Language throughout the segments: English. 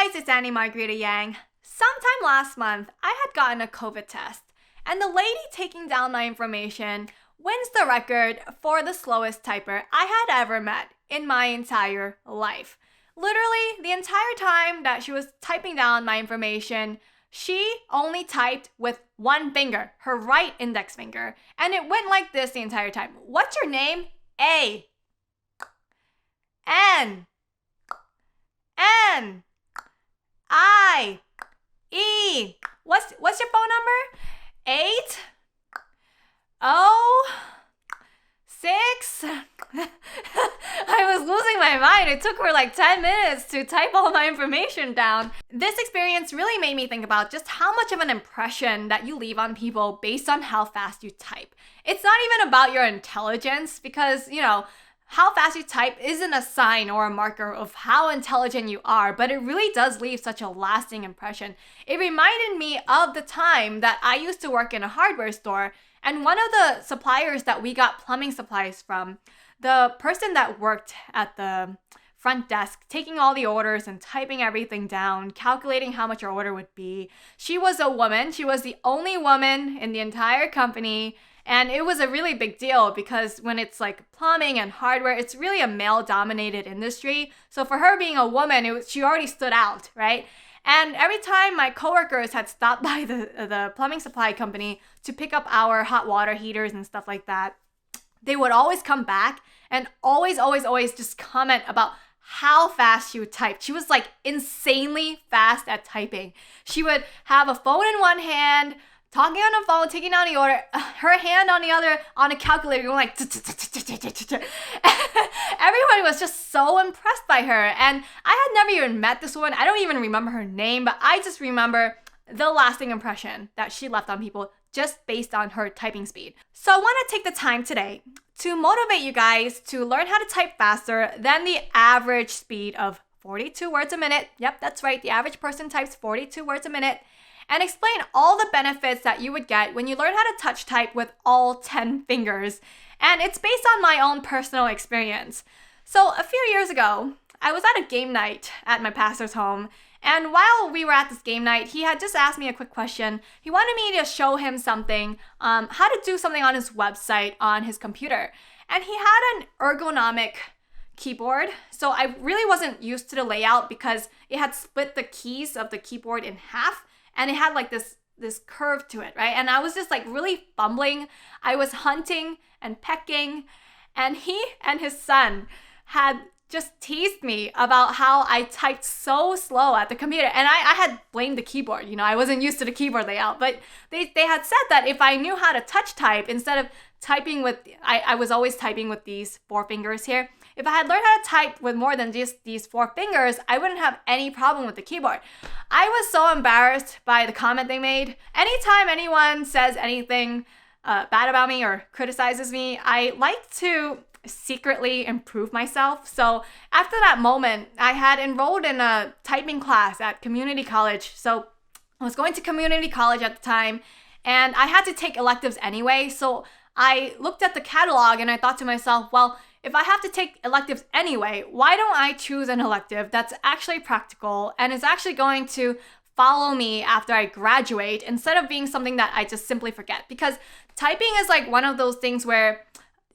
guys, it's Annie Margarita Yang. Sometime last month, I had gotten a COVID test, and the lady taking down my information wins the record for the slowest typer I had ever met in my entire life. Literally, the entire time that she was typing down my information, she only typed with one finger, her right index finger, and it went like this the entire time. What's your name? A. N. N. I. E. What's your phone number? 8. O. 6. I was losing my mind. It took her like 10 minutes to type all my information down. This experience really made me think about just how much of an impression that you leave on people based on how fast you type. It's not even about your intelligence because, how fast you type isn't a sign or a marker of how intelligent you are, but it really does leave such a lasting impression. It reminded me of the time that I used to work in a hardware store, and one of the suppliers that we got plumbing supplies from, the person that worked at the front desk, taking all the orders and typing everything down, calculating how much our order would be, she was a woman. She was the only woman in the entire company. And it was a really big deal because when it's like plumbing and hardware, it's really a male-dominated industry. So for her being a woman, she already stood out, right? And every time my coworkers had stopped by the plumbing supply company to pick up our hot water heaters and stuff like that, they would always come back and always just comment about how fast she would type. She was like insanely fast at typing. She would have a phone in one hand, talking on the phone, taking down the order, her hand on the other, on a calculator, going like, everyone was just so impressed by her. And I had never even met this woman. I don't even remember her name, but I just remember the lasting impression that she left on people just based on her typing speed. So I want to take the time today to motivate you guys to learn how to type faster than the average speed of 42 words a minute. Yep, that's right. The average person types 42 words a minute. And explain all the benefits that you would get when you learn how to touch type with all 10 fingers. And it's based on my own personal experience. So a few years ago, I was at a game night at my pastor's home. And while we were at this game night, he had just asked me a quick question. He wanted me to show him something, how to do something on his website on his computer. And he had an ergonomic keyboard. So I really wasn't used to the layout because it had split the keys of the keyboard in half. And it had like this curve to it, right? And I was just like really fumbling. I was hunting and pecking. And he and his son had just teased me about how I typed so slow at the computer. And I had blamed the keyboard. I wasn't used to the keyboard layout. But they had said that if I knew how to touch type instead of typing with, I was always typing with these 4 fingers here. If I had learned how to type with more than just these 4 fingers, I wouldn't have any problem with the keyboard. I was so embarrassed by the comment they made. Anytime anyone says anything bad about me or criticizes me, I like to secretly improve myself. So after that moment, I had enrolled in a typing class at community college. So I was going to community college at the time, and I had to take electives anyway. So I looked at the catalog and I thought to myself, well, if I have to take electives anyway, why don't I choose an elective that's actually practical and is actually going to follow me after I graduate instead of being something that I just simply forget? Because typing is like one of those things where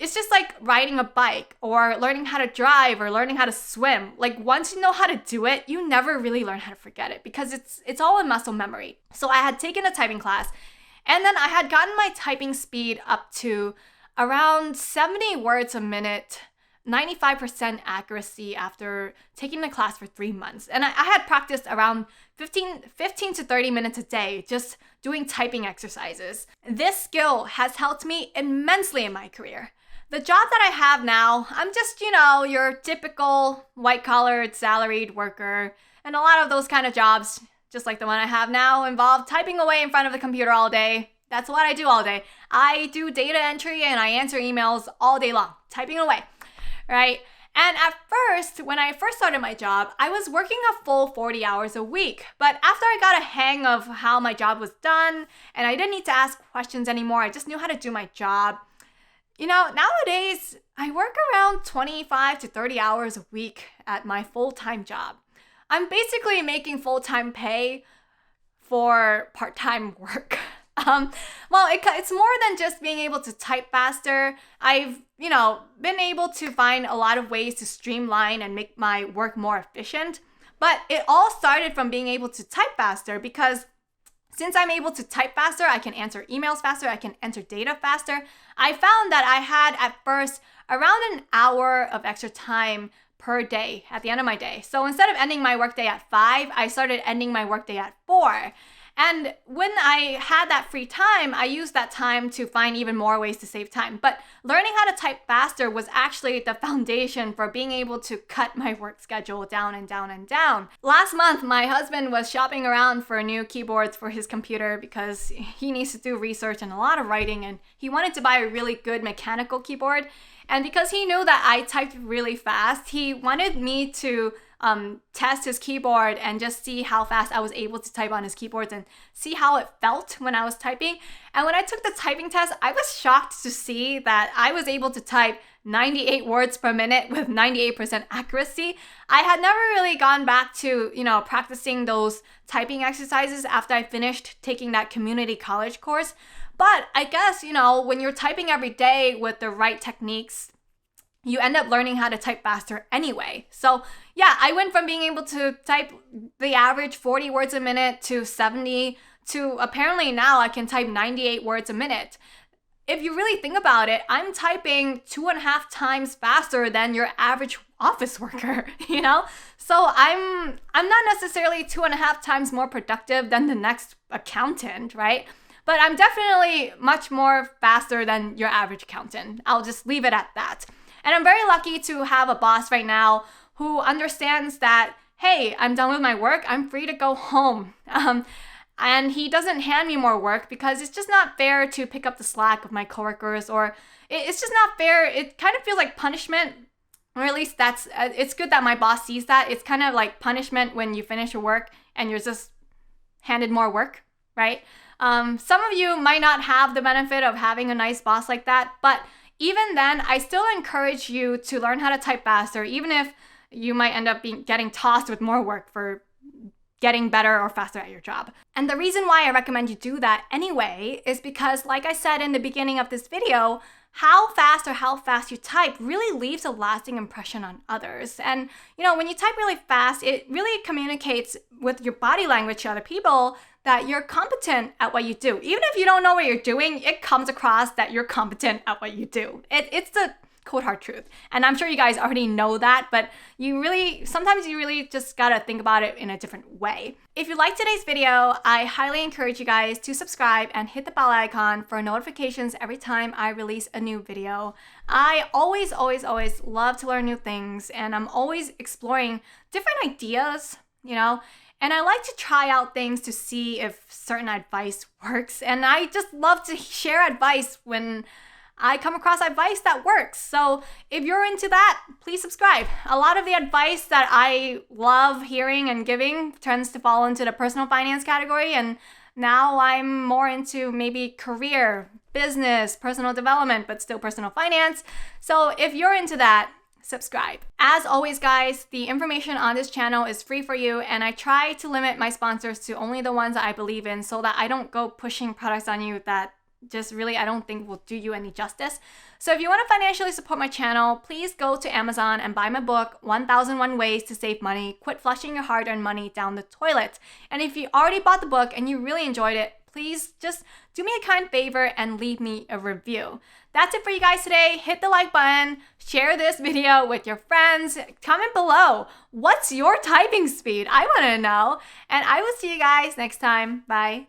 it's just like riding a bike or learning how to drive or learning how to swim. Like once you know how to do it, you never really learn how to forget it because it's all in muscle memory. So I had taken a typing class, and then I had gotten my typing speed up to around 70 words a minute, 95% accuracy after taking the class for 3 months. And I had practiced around 15 to 30 minutes a day just doing typing exercises. This skill has helped me immensely in my career. The job that I have now, I'm just, your typical white-collared salaried worker. And a lot of those kind of jobs, just like the one I have now, involve typing away in front of the computer all day. That's what I do all day. I do data entry and I answer emails all day long, typing away, right? And at first, when I first started my job, I was working a full 40 hours a week. But after I got a hang of how my job was done and I didn't need to ask questions anymore, I just knew how to do my job. Nowadays, I work around 25 to 30 hours a week at my full-time job. I'm basically making full-time pay for part-time work. It's more than just being able to type faster. I've, been able to find a lot of ways to streamline and make my work more efficient. But it all started from being able to type faster, because since I'm able to type faster, I can answer emails faster, I can enter data faster. I found that I had at first around an hour of extra time per day at the end of my day. So instead of ending my workday at 5, I started ending my workday at 4. And when I had that free time, I used that time to find even more ways to save time. But learning how to type faster was actually the foundation for being able to cut my work schedule down and down and down. Last month, my husband was shopping around for new keyboards for his computer because he needs to do research and a lot of writing, and he wanted to buy a really good mechanical keyboard. And because he knew that I typed really fast, he wanted me to test his keyboard and just see how fast I was able to type on his keyboards and see how it felt when I was typing. And when I took the typing test, I was shocked to see that I was able to type 98 words per minute with 98% accuracy. I had never really gone back to, practicing those typing exercises after I finished taking that community college course. But I guess, when you're typing every day with the right techniques, you end up learning how to type faster anyway. So yeah, I went from being able to type the average 40 words a minute to 70 to apparently now I can type 98 words a minute. If you really think about it, I'm typing 2.5 times faster than your average office worker, So I'm not necessarily 2.5 times more productive than the next accountant, right? But I'm definitely much more faster than your average accountant. I'll just leave it at that. And I'm very lucky to have a boss right now who understands that, hey, I'm done with my work, I'm free to go home. And he doesn't hand me more work because it's just not fair to pick up the slack of my coworkers, or it's just not fair. It kind of feels like punishment, or at least it's good that my boss sees that. It's kind of like punishment when you finish your work and you're just handed more work, right? Some of you might not have the benefit of having a nice boss like that, but even then, I still encourage you to learn how to type faster, even if you might end up getting tossed with more work for getting better or faster at your job. And the reason why I recommend you do that anyway is because, like I said in the beginning of this video, how fast you type really leaves a lasting impression on others. And, when you type really fast, it really communicates with your body language to other people that you're competent at what you do. Even if you don't know what you're doing, it comes across that you're competent at what you do. It's the cold hard truth. And I'm sure you guys already know that, but sometimes you really just gotta think about it in a different way. If you liked today's video, I highly encourage you guys to subscribe and hit the bell icon for notifications every time I release a new video. I always love to learn new things, and I'm always exploring different ideas, and I like to try out things to see if certain advice works. And I just love to share advice when I come across advice that works. So if you're into that, please subscribe. A lot of the advice that I love hearing and giving tends to fall into the personal finance category. And now I'm more into maybe career, business, personal development, but still personal finance. So if you're into that, subscribe. As always, guys, the information on this channel is free for you, and I try to limit my sponsors to only the ones that I believe in so that I don't go pushing products on you that just really I don't think will do you any justice. So if you want to financially support my channel, please go to Amazon and buy my book, 1001 Ways to Save Money, Quit Flushing Your Hard-Earned Money Down the Toilet. And if you already bought the book and you really enjoyed it, please just do me a kind favor and leave me a review. That's it for you guys today. Hit the like button, share this video with your friends, comment below. What's your typing speed? I want to know. And I will see you guys next time. Bye.